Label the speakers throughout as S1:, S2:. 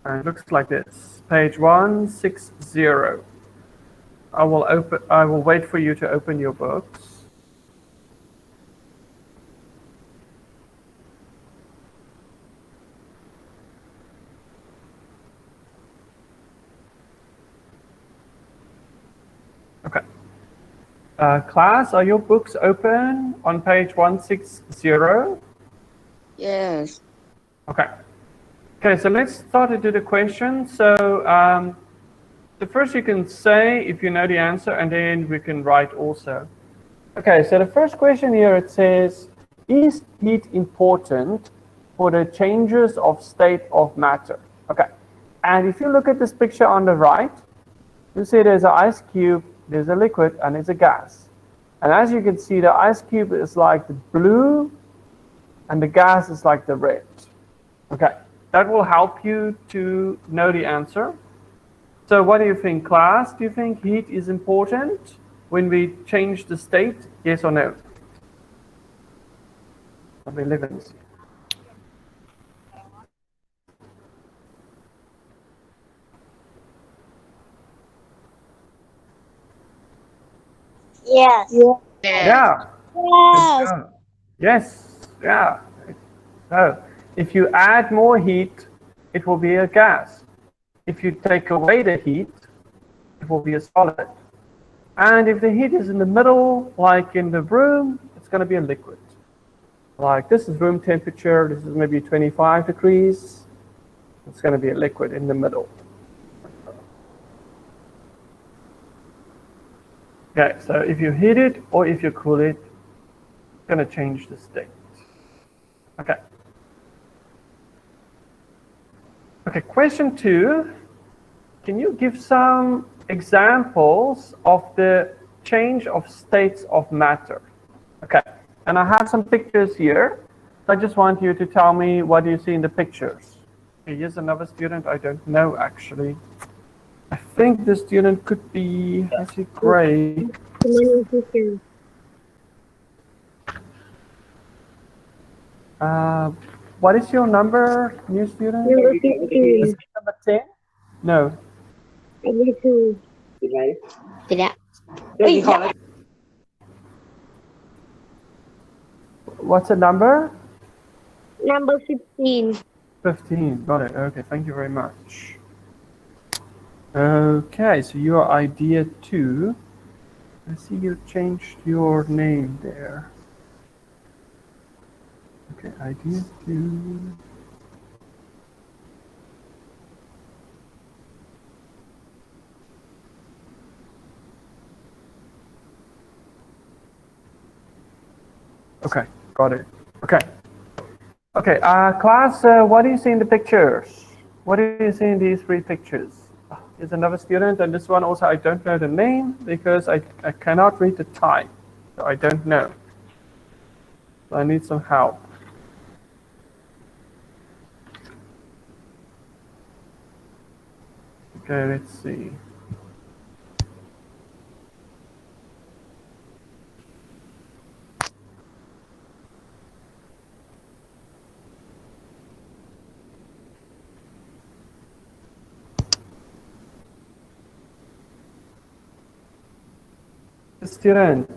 S1: And it looks like this. Page 160. I will wait for you to open your books. Okay. Class, are your books open on page 160?
S2: Yes.
S1: Okay. Okay, so let's start to do the question. So the first you can say if you know the answer, and then we can write also. Okay, so the first question here, it says, is heat important for the changes of state of matter? Okay, and if you look at this picture on the right, you see there's an ice cube, there's a liquid, and there's a gas. And as you can see, the ice cube is like the blue, and the gas is like the red. Okay, that will help you to know the answer. So what do you think, class? Do you think heat is important when we change the state? Yes or no? Number 11.
S3: Yes.
S1: Yeah.
S3: Yes.
S1: Yes. Yeah. So if you add more heat, it will be a gas. If you take away the heat, it will be a solid. And if the heat is in the middle, like in the room, it's going to be a liquid. Like this is room temperature, this is maybe 25 degrees. It's going to be a liquid in the middle. Okay, so if you heat it or if you cool it, it's going to change the state. Okay. Okay, question 2. Can you give some examples of the change of states of matter? Okay, and I have some pictures here. So I just want you to tell me what you see in the pictures. Okay, here's another student. I don't know actually. I think the student could be, I see gray. What is your number, new student?
S3: Number 15.
S1: Is it number 10? No.
S3: Number 2.
S1: What's the number?
S3: Number 15.
S1: 15, got it. Okay, thank you very much. Okay, so you are idea 2. I see you changed your name there. Okay, idea 2. Okay, got it. Okay. Okay, class, what do you see in the pictures? What do you see in these 3 pictures? Here's another student, and this one also I don't know the name because I cannot read the type, so I don't know. So I need some help. Okay, let's see. Student,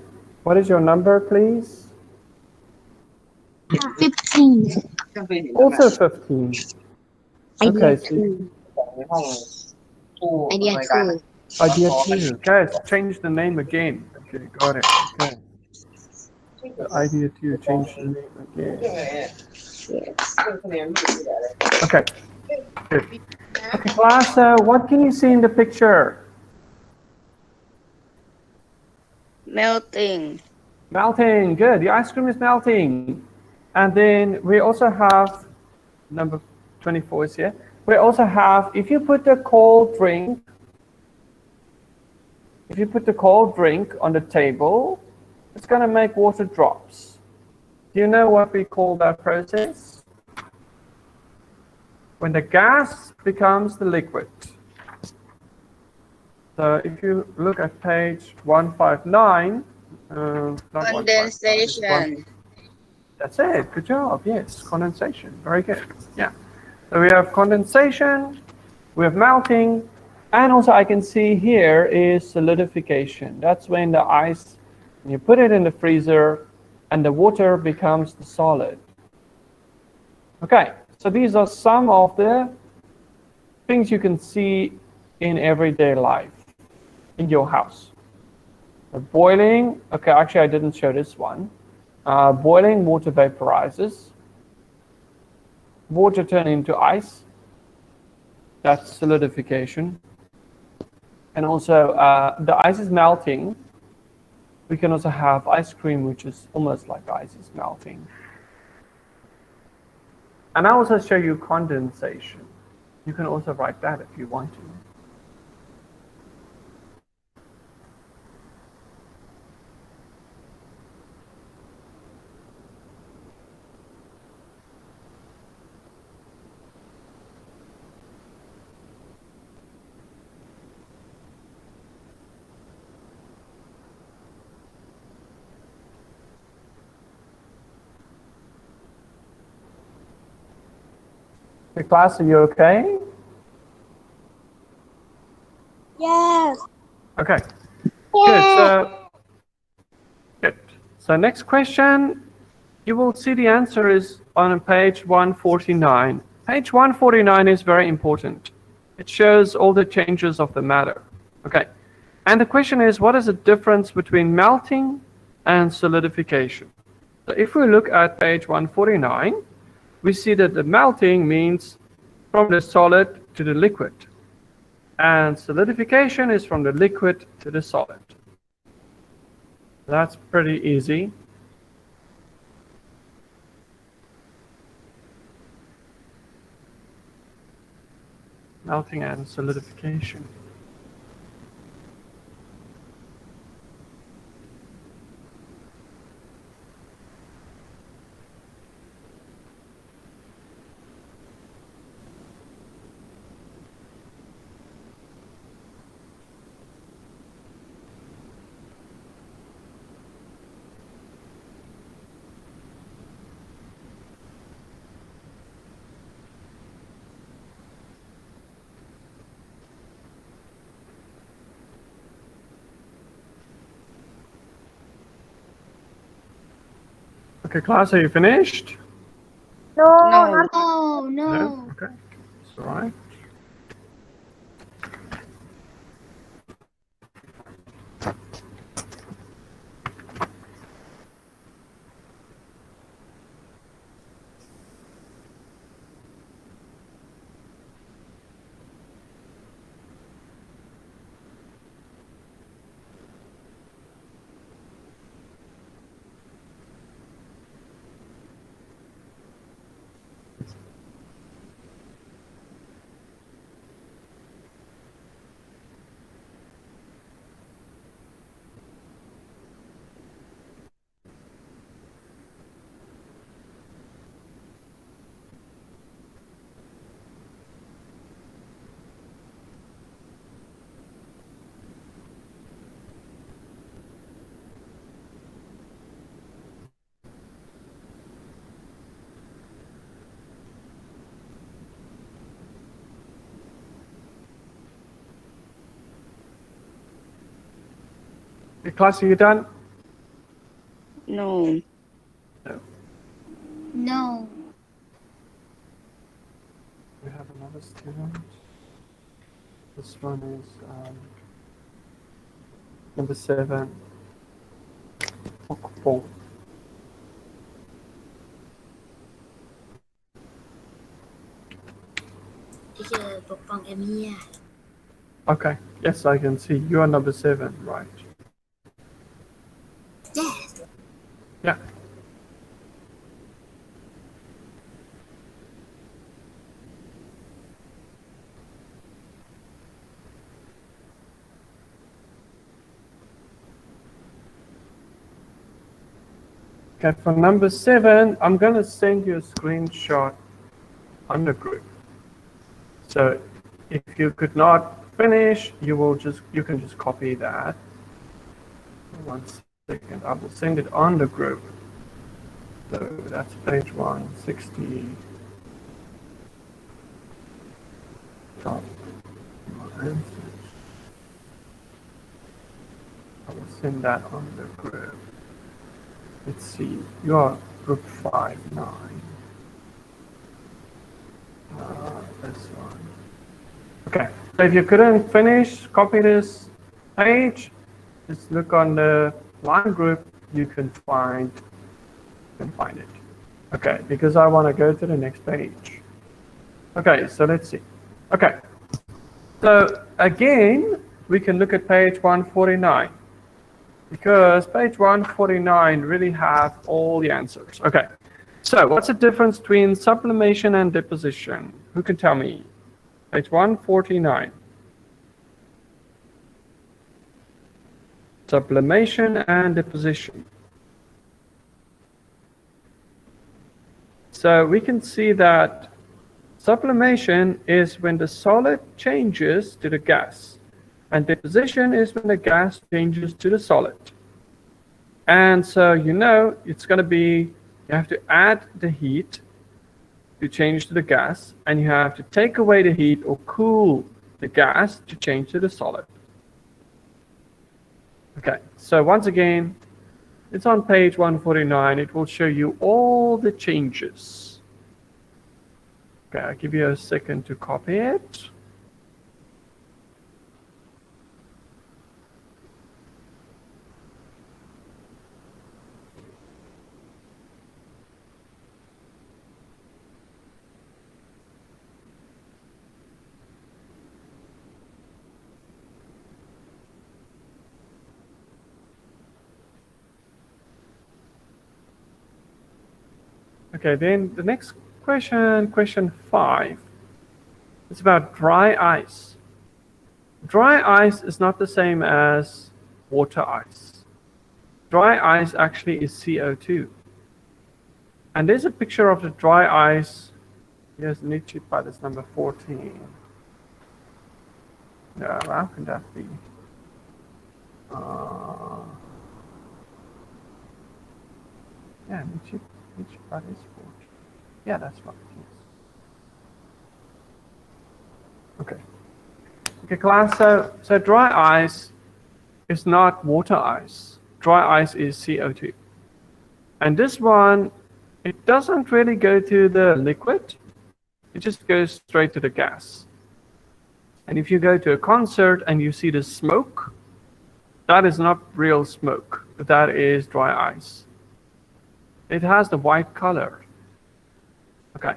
S1: what is your number, please?
S3: 15.
S1: Also 15. Okay, so
S3: Idea 2.
S1: idea 2. Guys, change the name again. Okay, got it. Okay. So idea 2, change the name again. Okay. Good. Okay, class, what can you see in the picture?
S2: Melting.
S1: Melting, good. The ice cream is melting. And then we also have, number 24 is here. We also have, if you put the cold drink on the table, it's going to make water drops. Do you know what we call that process? When the gas becomes the liquid. So if you look at page 159,
S2: Condensation.
S1: That's it. Good job. Yes, condensation. Very good. Yeah. So we have condensation, we have melting, and also I can see here is solidification. That's when the ice, when you put it in the freezer, and the water becomes the solid. Okay, so these are some of the things you can see in everyday life in your house. The boiling, okay, actually I didn't show this one. Boiling, water vaporizes. Water turns into ice. That's solidification. And also the ice is melting. We can also have ice cream, which is almost like ice is melting. And I'll also show you condensation. You can also write that if you want to. The class, are you okay?
S3: Yes.
S1: Okay. Good. So next question, you will see the answer is on page 149. Page 149 is very important. It shows all the changes of the matter. Okay. And the question is, what is the difference between melting and solidification? So if we look at page 149, we see that the melting means from the solid to the liquid. And solidification is from the liquid to the solid. That's pretty easy. Melting and solidification. Okay, class, are you finished?
S3: No,
S2: No.
S3: not
S2: No.
S1: Okay, that's all right. Okay, class, are you done?
S2: No.
S1: No.
S3: No.
S1: We have another student. This one is number 7. Four.
S3: Teacher, Pokpong am here.
S1: Okay, yes, I can see. You are number 7, right?
S3: Yes.
S1: Yeah. Okay, for number 7, I'm going to send you a screenshot on the group. So if you could not finish, you can just copy that. 1 second, I will send it on the group. So that's page 160. Top my answers. I will send that on the group. Let's see. You are group 5-9. This one. Okay. So if you couldn't finish, copy this page. Just look on the line group. You can find it. Okay, because I want to go to the next page. Okay, so let's see. Okay, so again, we can look at page 149 because page 149 really have all the answers. Okay, so what's the difference between sublimation and deposition? Who can tell me? Page 149. Sublimation and deposition. So we can see that sublimation is when the solid changes to the gas, and deposition is when the gas changes to the solid. And so it's going to be, you have to add the heat to change to the gas, and you have to take away the heat or cool the gas to change to the solid. Okay, so once again, it's on page 149. It will show you all the changes. Okay, I'll give you a second to copy it. Okay, then the next question, question 5. It's about dry ice. Dry ice is not the same as water ice. Dry ice actually is CO2. And there's a picture of the dry ice. Here's Nietzsche by this number 14. No, how can that be? Yeah, Nietzsche by this 14. Yeah, that's right. Yes. Okay. Okay, class. So dry ice is not water ice. Dry ice is CO2. And this one, it doesn't really go to the liquid. It just goes straight to the gas. And if you go to a concert and you see the smoke, that is not real smoke. That is dry ice. It has the white color. Okay.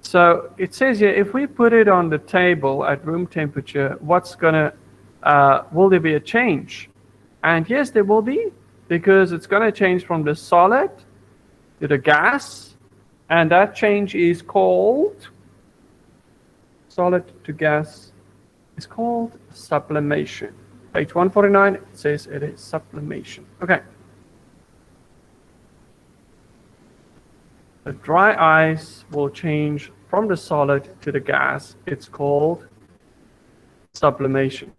S1: So it says here, if we put it on the table at room temperature, will there be a change? And yes, there will be, because it's going to change from the solid to the gas, and that change is called, solid to gas, is called sublimation. Page 149, it says it is sublimation. Okay. The dry ice will change from the solid to the gas. It's called sublimation.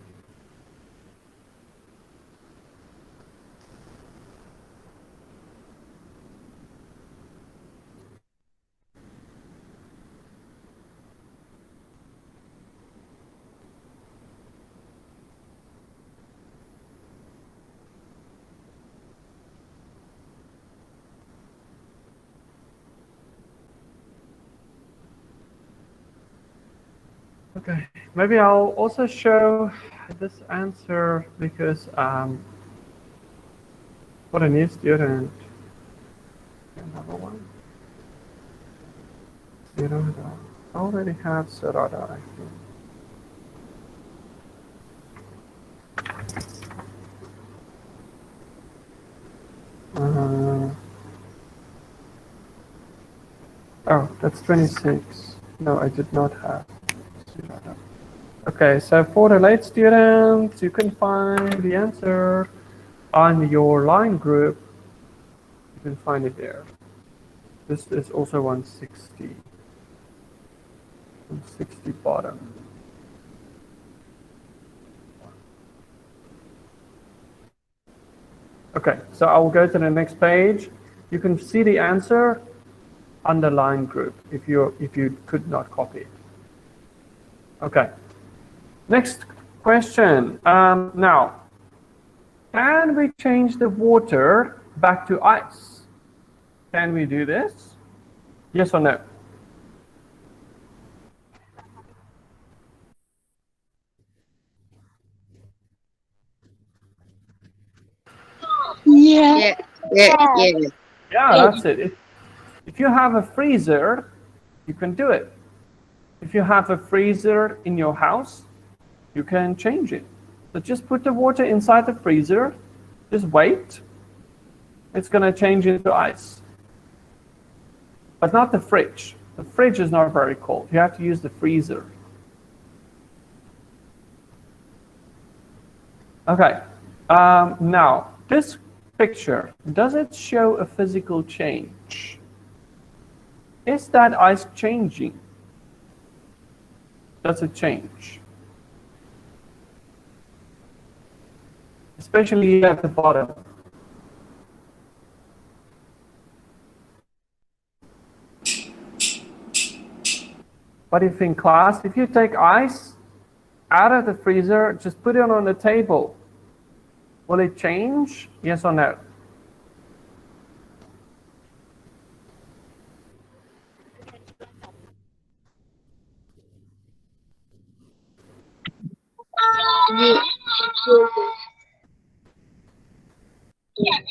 S1: Okay, maybe I'll also show this answer because for a new student, another one, student I already have Sarada, I think. Oh, that's 26. No, I did not have. Okay, so for the late students, you can find the answer on your line group. You can find it there. This is also 160. 160 bottom. Okay, so I will go to the next page. You can see the answer on the line group if you could not copy it. Okay. Next question. Now, can we change the water back to ice? Can we do this? Yes or no?
S2: Yeah. Yeah.
S1: Yeah, that's it. If you have a freezer, you can do it. If you have a freezer in your house, you can change it. So just put the water inside the freezer, just wait. It's going to change into ice. But not the fridge. The fridge is not very cold. You have to use the freezer. Okay. Now, this picture, does it show a physical change? Is that ice changing? Does it change? Especially at the bottom. What do you think, class? If you take ice out of the freezer, just put it on the table. Will it change? Yes or no?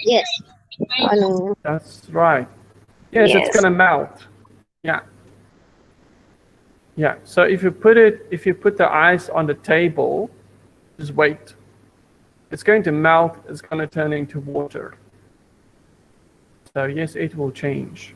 S2: Yes. I know.
S1: That's right. Yes,
S2: Yes.
S1: it's going to melt. Yeah. Yeah. So if you put the ice on the table, just wait. It's going to melt. It's going to turn into water. So yes, it will change.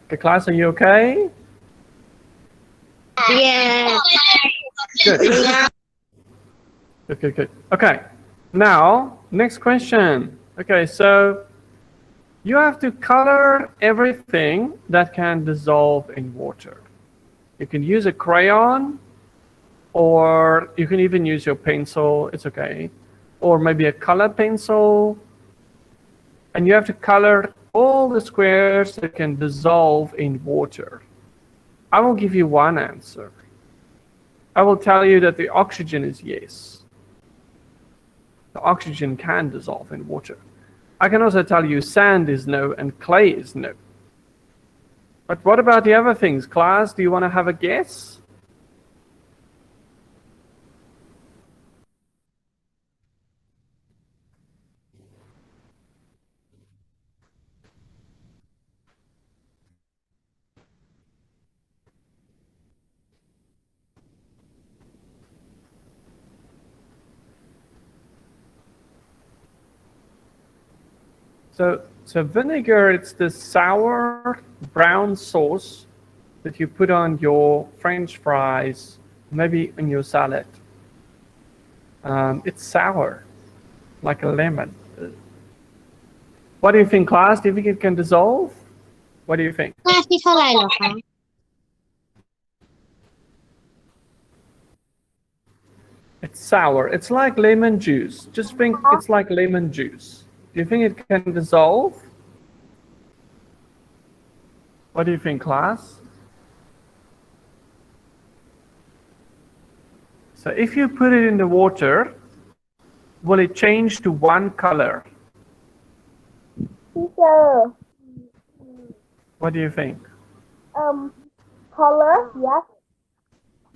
S1: Okay, class, are you okay?
S2: Yeah.
S1: Good. Good. Okay. Now, next question. Okay, so you have to color everything that can dissolve in water. You can use a crayon, or you can even use your pencil, it's okay. Or maybe a color pencil. And you have to color all the squares that can dissolve in water. I will give you one answer. I will tell you that the oxygen is yes. The oxygen can dissolve in water. I can also tell you sand is no and clay is no. But what about the other things? Class, do you want to have a guess? So vinegar, it's the sour brown sauce that you put on your French fries, maybe in your salad. It's sour, like a lemon. What do you think, class? Do you think it can dissolve? What do you think?
S2: หน้าที่เท่าไหร่เหรอคะ
S1: It's sour. It's like lemon juice. Just think it's like lemon juice. Do you think it can dissolve? What do you think, class? So if you put it in the water, will it change to one color?
S3: Teacher,
S1: What do you think?
S3: color, yes.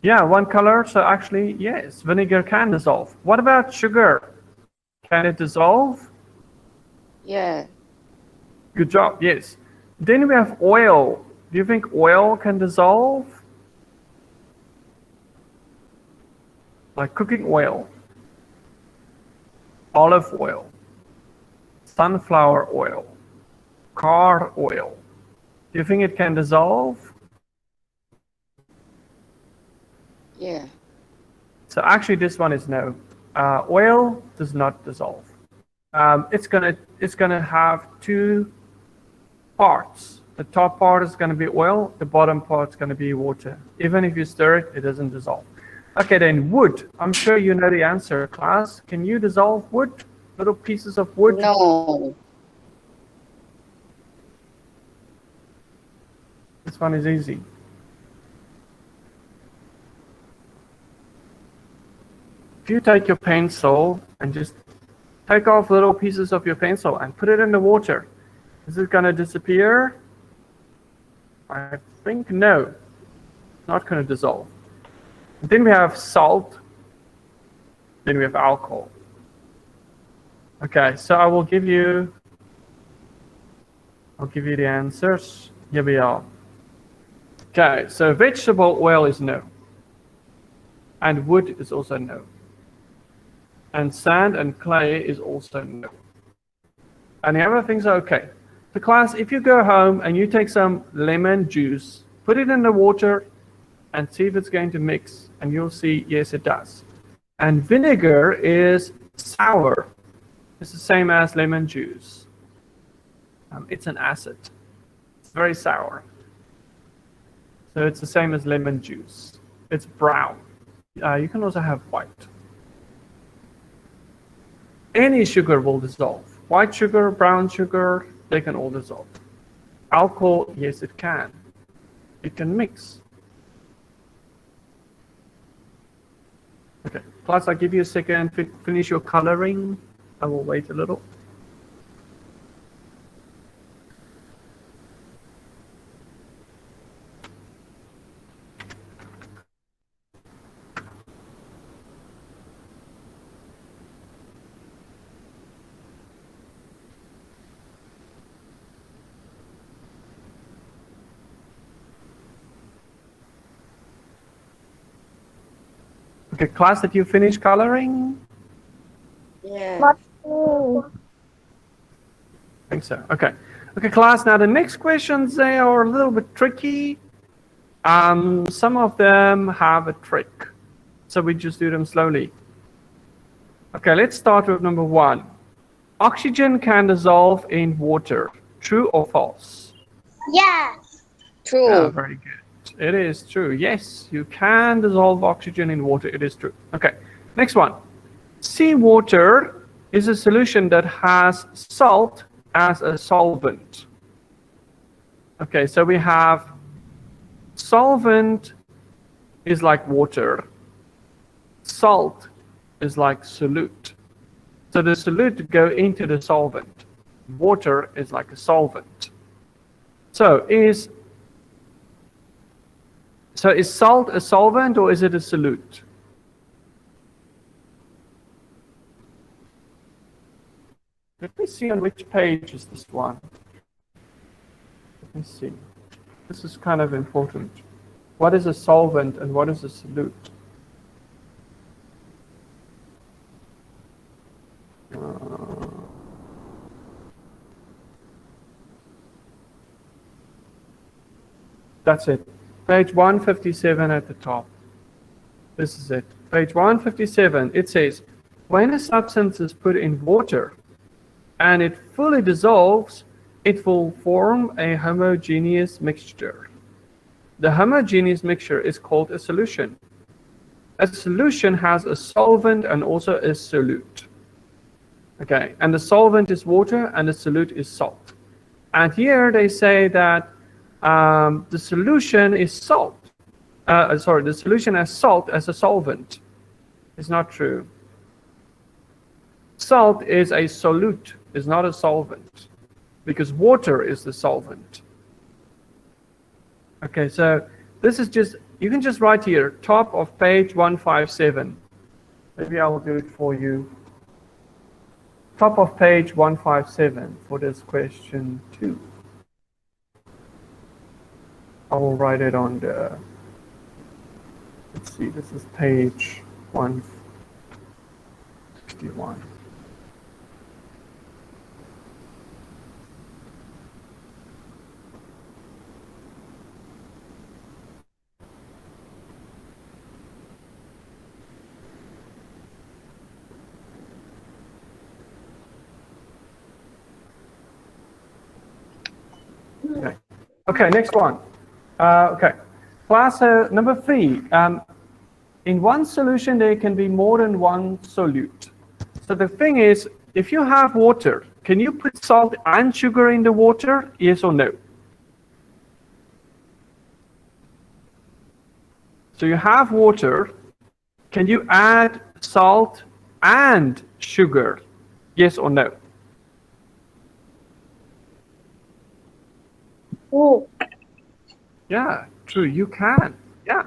S1: Yeah, one color. So actually, yes, vinegar can dissolve. What about sugar? Can it dissolve?
S2: Yeah.
S1: Good job. Yes. Then we have oil. Do you think oil can dissolve? Like cooking oil, olive oil. sunflower oil, car oil. Do you think it can dissolve?
S2: Yeah.
S1: So actually this one is no. Oil does not dissolve. It's gonna have two parts. The top part is gonna be oil, the bottom part is gonna be water. Even if you stir it, it doesn't dissolve. Okay, then wood. I'm sure you know the answer, class. Can you dissolve wood? Little pieces of wood?
S2: No.
S1: This one is easy. If you take your pencil and just take off little pieces of your pencil and put it in the water, is it going to disappear? I think no. It's not going to dissolve. Then we have salt. Then we have alcohol. Okay, so I'll give you the answers. Here we are. Okay, so vegetable oil is no. And wood is also no. And sand and clay is also no. And the other things are okay. The class, if you go home and you take some lemon juice, put it in the water and see if it's going to mix. And you'll see, yes, it does. And vinegar is sour. It's the same as lemon juice. It's an acid. It's very sour. So it's the same as lemon juice. It's brown. You can also have white. Any sugar will dissolve. White sugar, brown sugar, they can all dissolve. Alcohol, yes, it can. It can mix. Okay, plus I'll give you a second, finish your coloring. I will wait a little. Okay, class, did you finish coloring?
S2: Yeah.
S1: I think so. Okay. Okay, class. Now the next questions, they are a little bit tricky. Some of them have a trick, so we just do them slowly. Okay, let's start with number 1. Oxygen can dissolve in water. True or false?
S3: Yes.
S2: True.
S1: Yeah, very good. It is true. Yes, you can dissolve oxygen in water. It is true. Okay, next one. Seawater is a solution that has salt as a solvent. Okay, so we have solvent is like water. Salt is like solute. So the solute go into the solvent. Water is like a solvent. So is salt a solvent or is it a solute? Let me see on which page is this one. Let me see. This is kind of important. What is a solvent and what is a solute? That's it. Page 157 at the top. This is it. Page 157, it says, when a substance is put in water and it fully dissolves, it will form a homogeneous mixture. The homogeneous mixture is called a solution. A solution has a solvent and also a solute. Okay, and the solvent is water and the solute is salt. And here they say that the solution is salt. The solution has salt as a solvent. It's not true. Salt is a solute, is not a solvent, because water is the solvent. Okay, so this is just, you can just write here, top of page 157. Maybe I will do it for you. Top of page 157 for this question 2. I will write it on the, let's see, this is page 161. Okay, next one. Okay, class number 3. In one solution, there can be more than one solute. So the thing is, if you have water, can you put salt and sugar in the water? Yes or no? So you have water. Can you add salt and sugar? Yes or no?
S3: Oh.
S1: Yeah, true, you can. Yeah.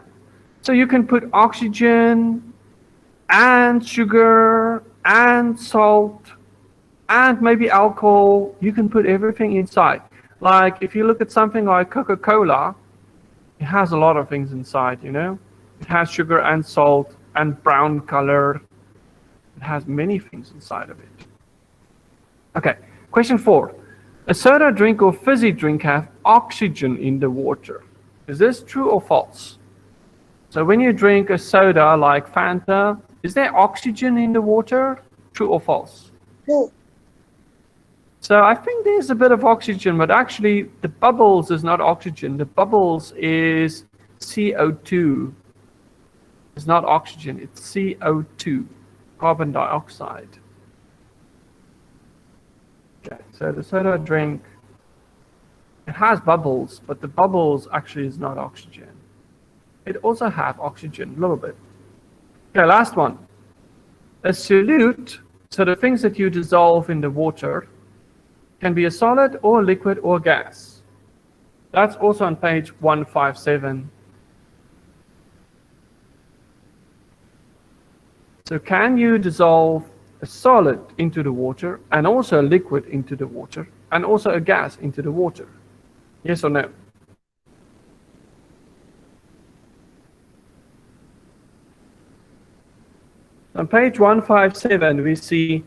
S1: So you can put oxygen and sugar and salt and maybe alcohol. You can put everything inside. Like if you look at something like Coca-Cola, it has a lot of things inside, you know. It has sugar and salt and brown color. It has many things inside of it. Okay, question 4. A soda drink or fizzy drink have oxygen in the water. Is this true or false? So when you drink a soda like Fanta, is there oxygen in the water? True or false?
S3: True.
S1: So I think there's a bit of oxygen, but actually the bubbles is not oxygen. The bubbles is CO2. It's not oxygen, it's CO2, carbon dioxide. Okay, so the soda drink, it has bubbles, but the bubbles actually is not oxygen. It also have oxygen, a little bit. Okay, last one. A solute, so the things that you dissolve in the water, can be a solid or a liquid or gas. That's also on page 157. So can you dissolve a solid into the water and also a liquid into the water and also a gas into the water? Yes or no? On page 157, we see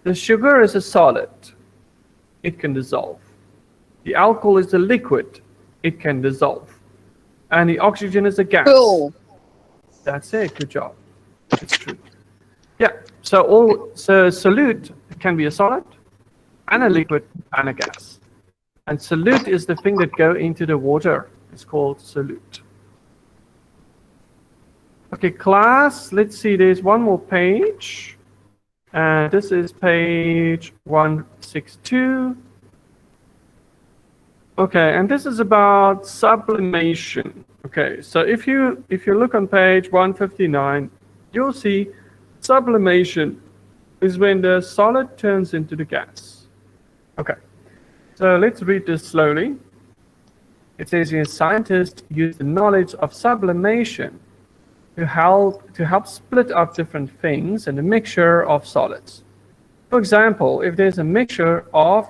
S1: the sugar is a solid. It can dissolve. The alcohol is a liquid. It can dissolve. And the oxygen is a gas.
S2: True.
S1: That's it. Good job. It's true. Yeah. So solute can be a solid and a liquid and a gas. And solute is the thing that go into the water. It's called solute. Okay, class, let's see, there's one more page. And this is page 162. Okay, and this is about sublimation. Okay, so if you look on page 159, you'll see sublimation is when the solid turns into the gas. Okay, so let's read this slowly. It says here, scientists use the knowledge of sublimation to help split up different things in a mixture of solids. For example, if there's a mixture of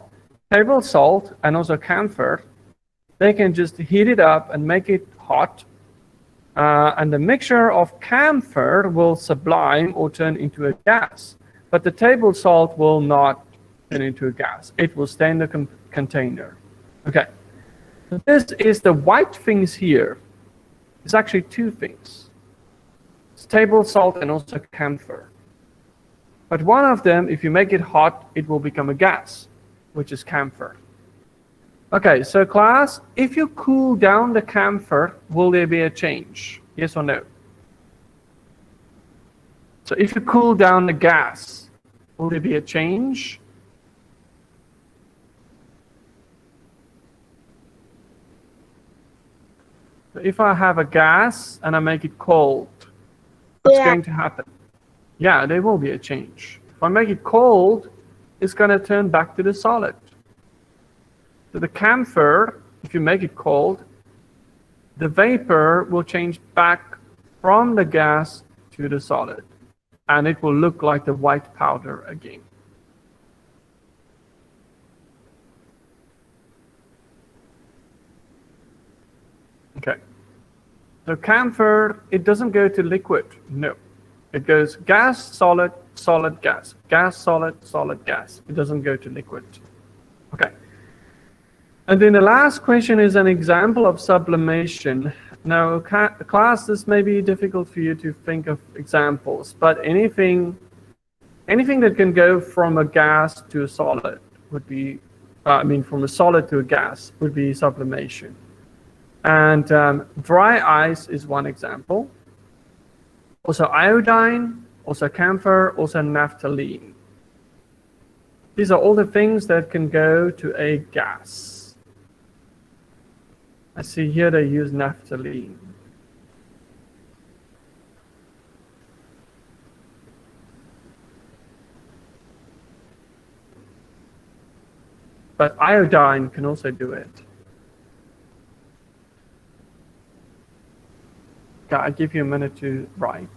S1: table salt and also camphor, they can just heat it up and make it hot, and the mixture of camphor will sublime or turn into a gas, but the table salt will not turn into a gas. It will stay in the container. Okay, so this is the white things here. It's actually two things. It's table salt and also camphor. But one of them, if you make it hot, it will become a gas, which is camphor. Okay, so class, if you cool down the camphor, will there be a change? Yes or no? So if you cool down the gas, will there be a change? So if I have a gas and I make it cold, what's going to happen? Yeah, there will be a change. If I make it cold, it's going to turn back to the solid. So the camphor, if you make it cold, the vapor will change back from the gas to the solid. And it will look like the white powder again. Okay. So camphor, it doesn't go to liquid. No. It goes gas, solid, solid, gas. Gas, solid, solid, gas. It doesn't go to liquid. Okay. And then the last question is an example of sublimation. Now, class, this may be difficult for you to think of examples, but anything that can go from a gas to a solid would be I mean from a solid to a gas, would be sublimation. And dry ice is one example. Also iodine, also camphor, also naphthalene. These are all the things that can go to a gas. I see here they use naphthalene. But iodine can also do it. Okay, I'll give you a minute to write.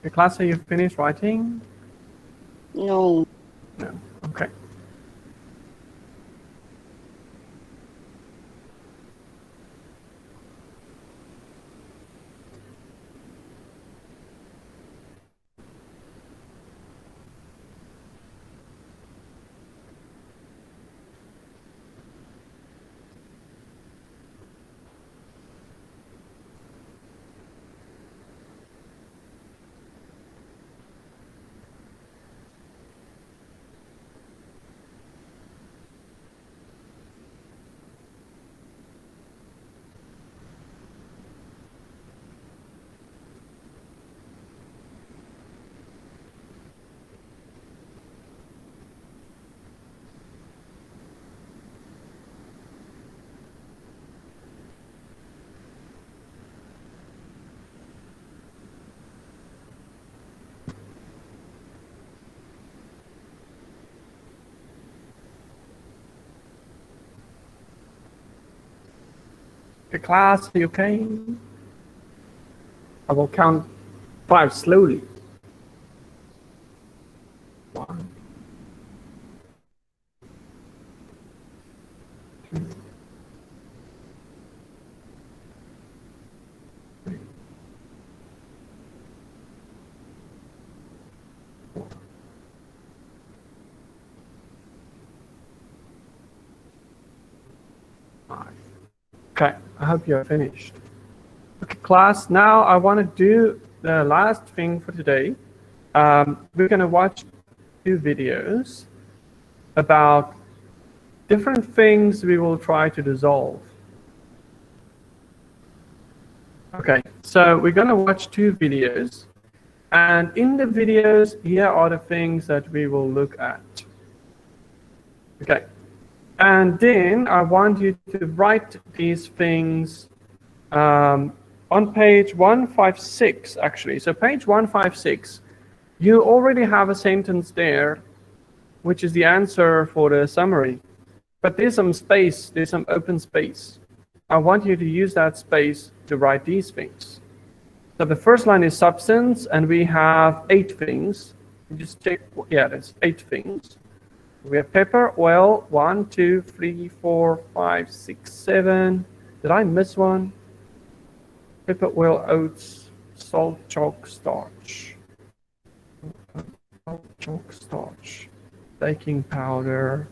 S1: The class, are you finished writing?
S2: No.
S1: No. Okay. The class, are you okay? I will count 5 slowly. 1, 2, 3, 4, 5. Okay, I hope you're finished. Okay, class, now I want to do the last thing for today. We're going to watch 2 videos about different things we will try to dissolve. Okay, so we're going to watch 2 videos. And in the videos, here are the things that we will look at. Okay. And then I want you to write these things on page 156, actually. So page 156, you already have a sentence there, which is the answer for the summary. But there's some space, there's some open space. I want you to use that space to write these things. So the first line is substance, and we have 8 things. Just check, yeah, there's 8 things. We have pepper, oil, 1, 2, 3, 4, 5, 6, 7. Did I miss one? Pepper, oil, oats, salt, chalk, starch. Salt, chalk, starch. Baking powder,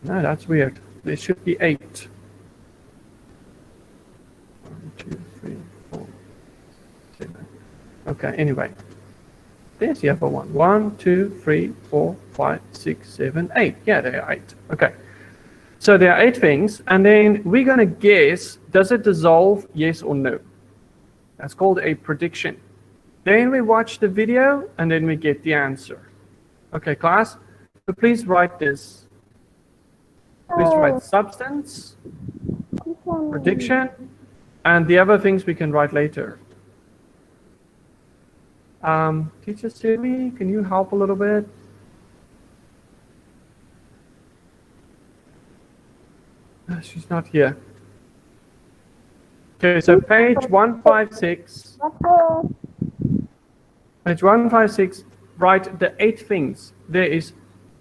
S1: No, that's weird. There should be 8. 1, 2, 3, 4, 7. Okay, anyway. There's the other one. 1, 2, 3, 4, 5, 6, 7, 8. Yeah, there are 8. Okay. So there are 8 things, and then we're going to guess, does it dissolve, yes or no? That's called a prediction. Then we watch the video, and then we get the answer. Okay, class? So please write this. Please write substance, prediction, and the other things we can write later. Teacher Siri, can you help a little bit? She's not here. Okay, so page 156. Page 156, write the 8 things. There is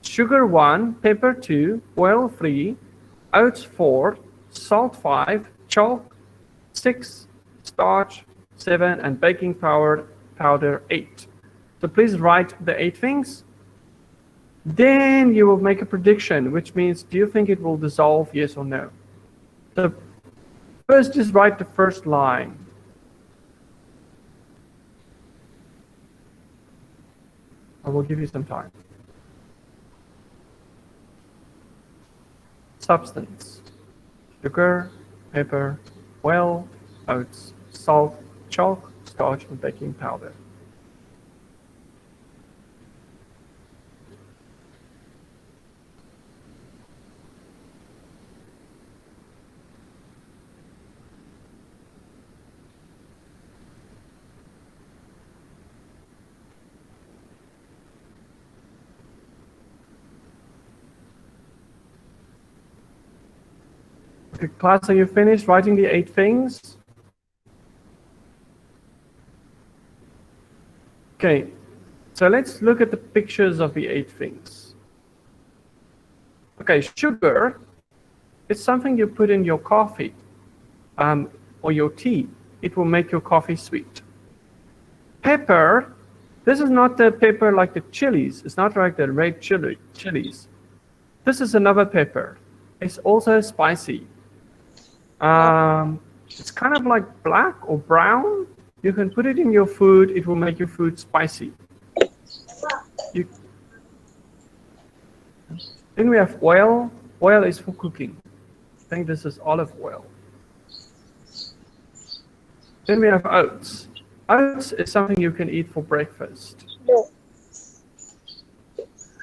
S1: sugar 1, pepper 2, oil 3, oats 4, salt 5, chalk 6, starch 7, and baking powder 8. So please write the 8 things. Then you will make a prediction, which means, do you think it will dissolve, yes or no? So first, just write the first line. I will give you some time. Substance: sugar, pepper, oil, oats, salt, chalk, starch, and baking powder. Okay, class, are you finished writing the 8 things? Okay, so let's look at the pictures of the 8 things. Okay, sugar is something you put in your coffee or your tea. It will make your coffee sweet. Pepper, this is not the pepper like the chilies. It's not like the red chilies. This is another pepper. It's also spicy. It's kind of like black or brown. You can put it in your food. It will make your food spicy. Then we have oil. Oil is for cooking. I think this is olive oil. Then we have oats. Oats is something you can eat for breakfast.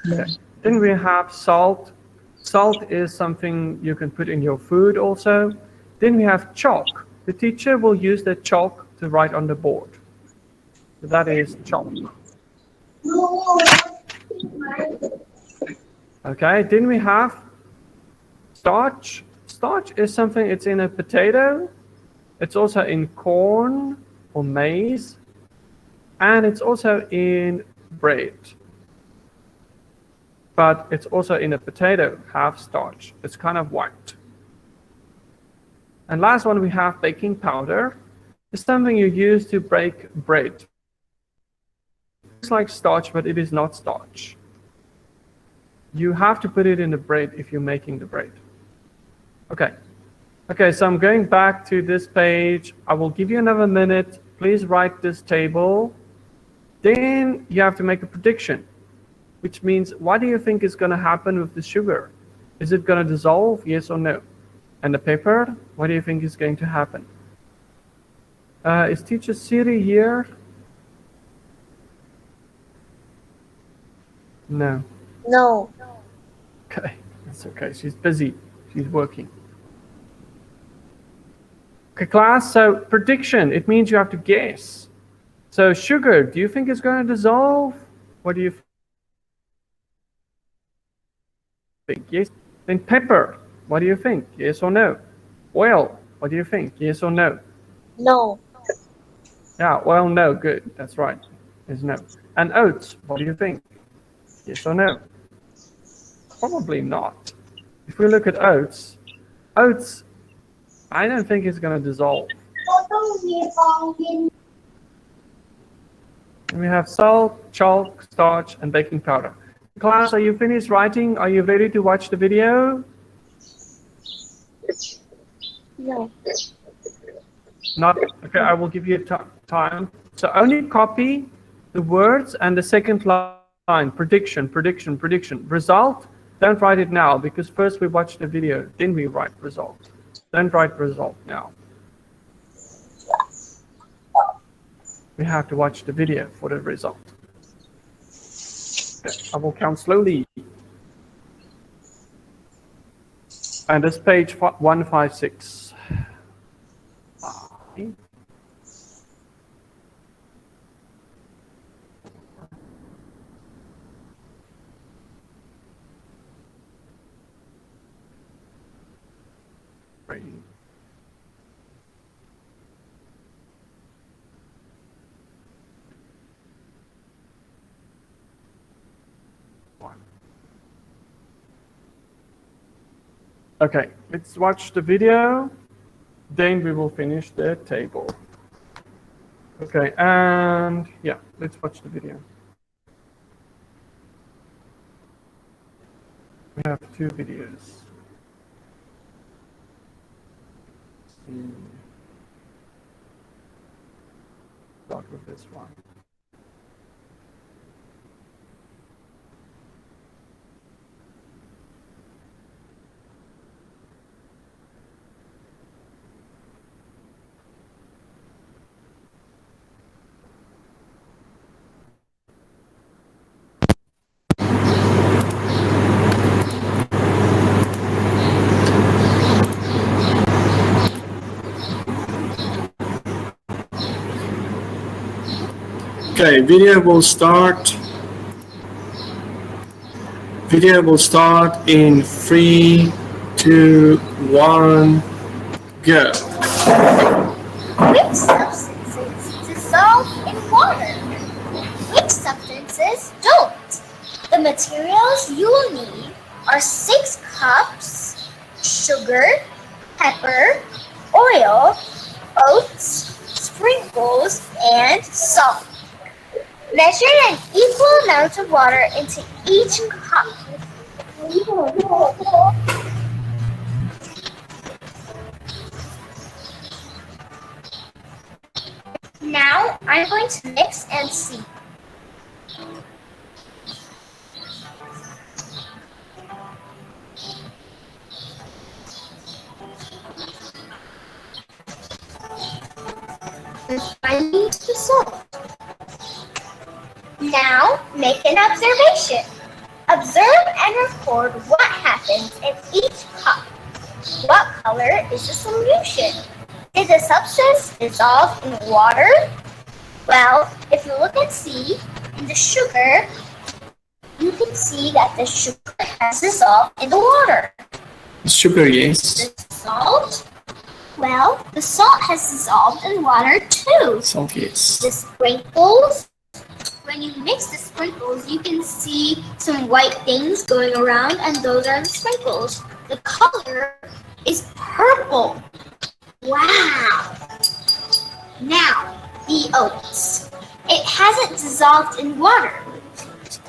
S1: Okay. Then we have salt. Salt is something you can put in your food also. Then we have chalk. The teacher will use the chalk to write on the board. So that is chalk. Okay, then we have starch. Starch is something, it's in a potato. It's also in corn or maize. And it's also in bread. But it's also in a potato, half starch. It's kind of white. And last one, we have baking powder. It's something you use to bake bread. It's like starch, but it is not starch. You have to put it in the bread if you're making the bread. Okay. Okay, so I'm going back to this page. I will give you another minute. Please write this table. Then you have to make a prediction, which means, what do you think is going to happen with the sugar? Is it going to dissolve, yes or no? And the pepper, what do you think is going to happen? Is teacher Siri here? No.
S2: No.
S1: Okay, that's okay. She's busy. She's working. Okay, class, so prediction, it means you have to guess. So sugar, do you think it's going to dissolve? What do you think? Yes. Then pepper, what do you think? Yes or no? Oil, what do you think? Yes or no?
S2: No.
S1: Yeah, well, no, good. That's right. It's no. And oats, what do you think? Yes or no? Probably not. If we look at oats, I don't think it's going to dissolve. And we have salt, chalk, starch, and baking powder. Class, are you finished writing? Are you ready to watch the video?
S2: No.
S1: Not okay. I will give you time. So only copy the words and the second line. Prediction, prediction, prediction. Result. Don't write it now because first we watch the video, then we write result. Don't write result now. We have to watch the video for the result. Okay, I will count slowly. And this page 156. Okay, let's watch the video, then we will finish the table. Okay, and yeah, let's watch the video. We have two videos. Start with this one. Okay, video will start in 3, 2, 1, go.
S3: Which substances dissolve in water? Which substances don't? The materials you will need are 6 cups, sugar, pepper, oil, oats, sprinkles, and salt. Measure an equal amount of water into each cup. Now I'm going to mix and see. I need the salt. Now make an observation. Observe and record what happens in each cup. What color is the solution? Did the substance dissolve in water? Well, if you look and see in the sugar, you can see that the sugar has dissolved in the water.
S1: Sugar, yes.
S3: The salt? Well, the salt has dissolved in water too.
S1: Salt, yes.
S3: The sprinkles, when you mix the sprinkles, you can see some white things going around, and those are the sprinkles. The color is purple. Wow! Now, the oats. It hasn't dissolved in water.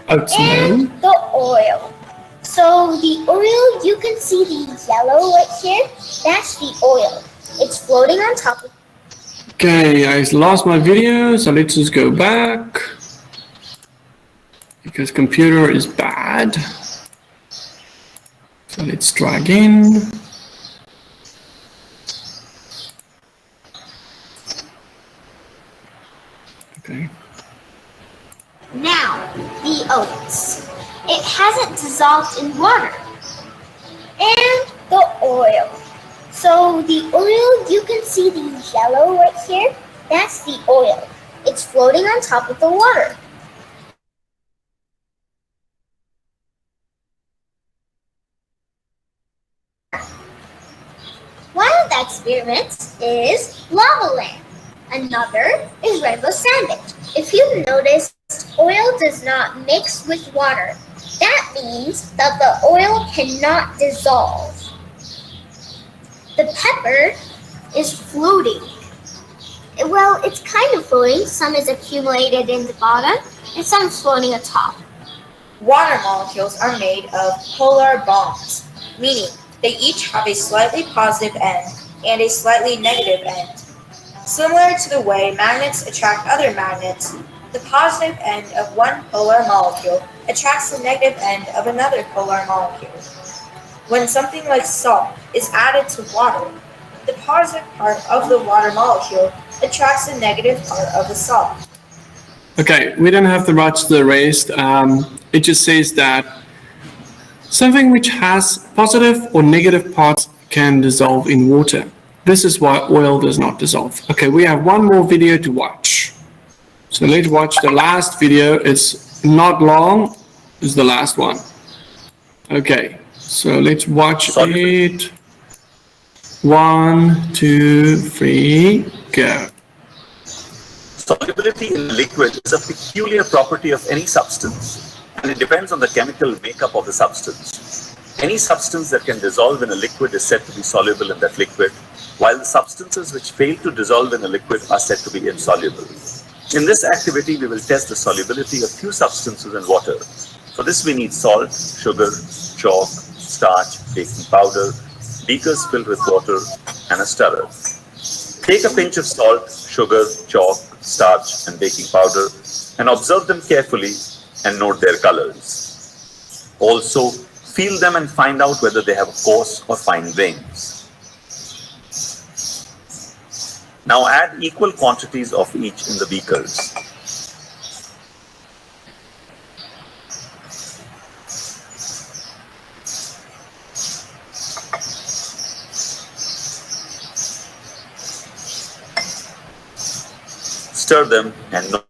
S1: Oats,
S3: And the oil. So the oil, you can see the yellow right here. That's the oil. It's floating on top of.
S1: Okay, I lost my video, so let's just go back. Because computer is bad. So let's try again. Okay.
S3: Now, the oats. It hasn't dissolved in water. And the oil. So the oil, you can see the yellow right here. That's the oil. It's floating on top of the water. One of the experiments is lava lamp. Another is rainbow sandwich. If you notice, oil does not mix with water. That means that the oil cannot dissolve. The pepper is floating. Well, it's kind of floating. Some is accumulated in the bottom and some is floating atop.
S4: Water molecules are made of polar bonds, meaning they each have a slightly positive end and a slightly negative end. Similar to the way magnets attract other magnets, the positive end of one polar molecule attracts the negative end of another polar molecule. When something like salt is added to water, the positive part of the water molecule attracts the negative part of the salt.
S1: Okay, we don't have to watch the rest. It just says that something which has positive or negative parts can dissolve in water. This is why oil does not dissolve. Okay, we have one more video to watch. So let's watch the last video. It's not long. It's the last one. Okay, so let's watch it. 1, 2, 3, go.
S5: Solubility in liquid is a peculiar property of any substance, and it depends on the chemical makeup of the substance. Any substance that can dissolve in a liquid is said to be soluble in that liquid, while the substances which fail to dissolve in a liquid are said to be insoluble. In this activity, we will test the solubility of few substances in water. For this, we need salt, sugar, chalk, starch, baking powder, beakers filled with water, and a stirrer. Take a pinch of salt, sugar, chalk, starch, and baking powder and observe them carefully and note their colors. Also, feel them and find out whether they have coarse or fine grains. Now add equal quantities of each in the beakers. Stir them and note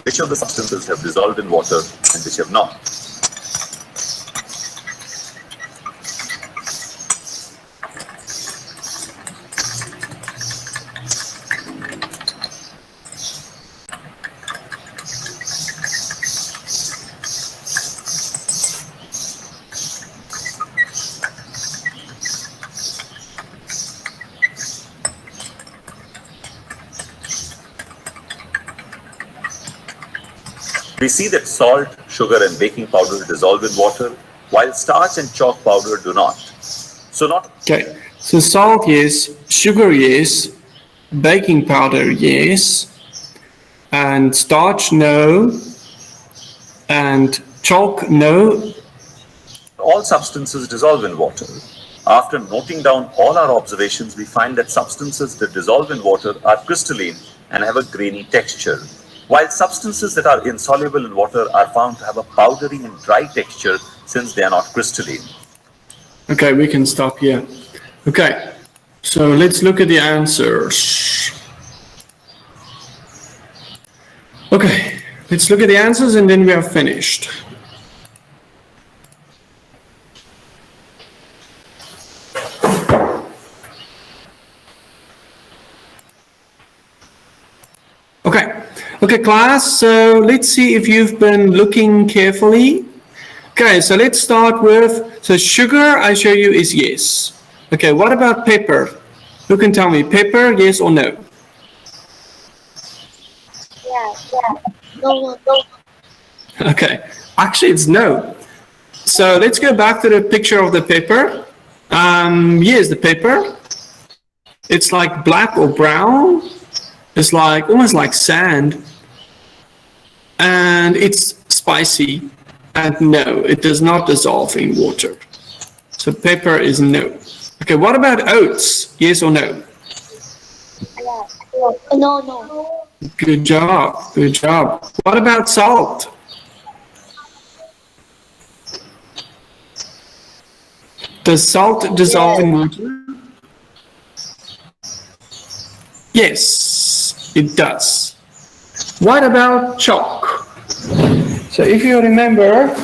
S5: which of the substances have dissolved in water and which have not. We see that salt, sugar, and baking powder dissolve in water, while starch and chalk powder do not. Okay, so salt yes, sugar yes, baking powder yes, and starch no, and chalk no. All substances dissolve in water. After noting down all our observations, we find that substances that dissolve in water are crystalline and have a grainy texture, while substances that are insoluble in water are found to have a powdery and dry texture since they are not crystalline. Okay, we can stop here. Okay, so let's look at the answers. Okay, let's look at the answers and then we are finished. Okay, class, so let's see if you've been looking carefully. Okay, so let's start with, so sugar, I show you is yes. Okay, what about pepper? Who can tell me, pepper, yes or no?
S2: No.
S1: Okay, actually it's no. So let's go back to the picture of the pepper. Here's the pepper. It's like black or brown. It's like, almost like sand. And it's spicy. And no, it does not dissolve in water. So pepper is no. Okay, what about oats? Yes or no?
S2: No.
S1: Good job, good job. What about salt? Does salt dissolve in water? Yes, it does. What about chalk? So if you remember,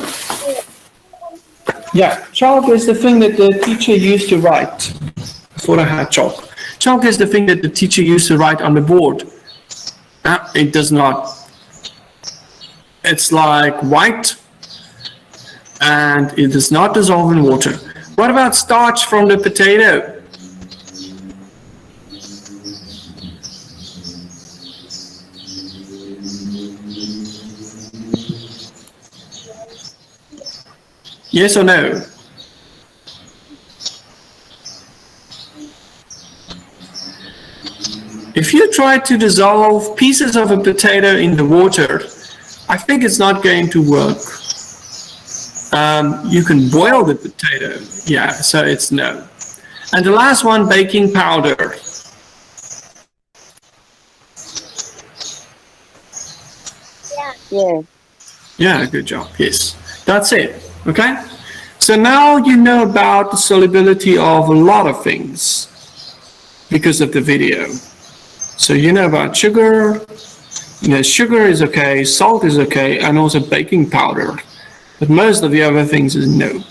S1: yeah, chalk is the thing that the teacher used to write. I thought I had chalk. Chalk is the thing that the teacher used to write on the board. It does not. It's like white and it does not dissolve in water. What about starch from the potato? Yes or no? If you try to dissolve pieces of a potato in the water, I think it's not going to work. You can boil the potato. Yeah, so it's no. And the last one, baking powder.
S2: Yeah.
S1: Yeah, good job. Yes, that's it. Okay. So now you know about the solubility of a lot of things because of the video. So you know about sugar. You know, sugar is okay, salt is okay, and also baking powder. But most of the other things is no.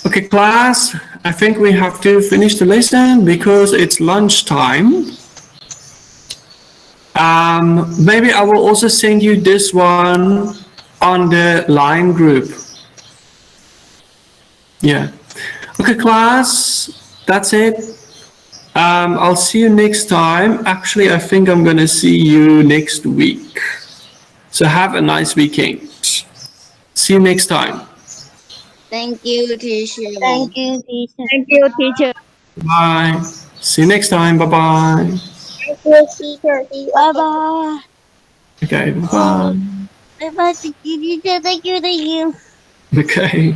S1: Okay, class, I think we have to finish the lesson because it's lunchtime. Maybe I will also send you this one on the line group. Yeah. Okay, class, that's it. I'll see you next time. Actually, I think I'm going to see you next week. So have a nice weekend. See you next time.
S2: Thank you, teacher.
S3: Thank you, teacher.
S2: Thank you, teacher.
S1: Bye. See you next time. Bye-bye.
S3: Thank you, teacher.
S2: Bye bye.
S1: Okay, bye-bye.
S2: Bye bye, teacher. Thank you.
S1: Okay.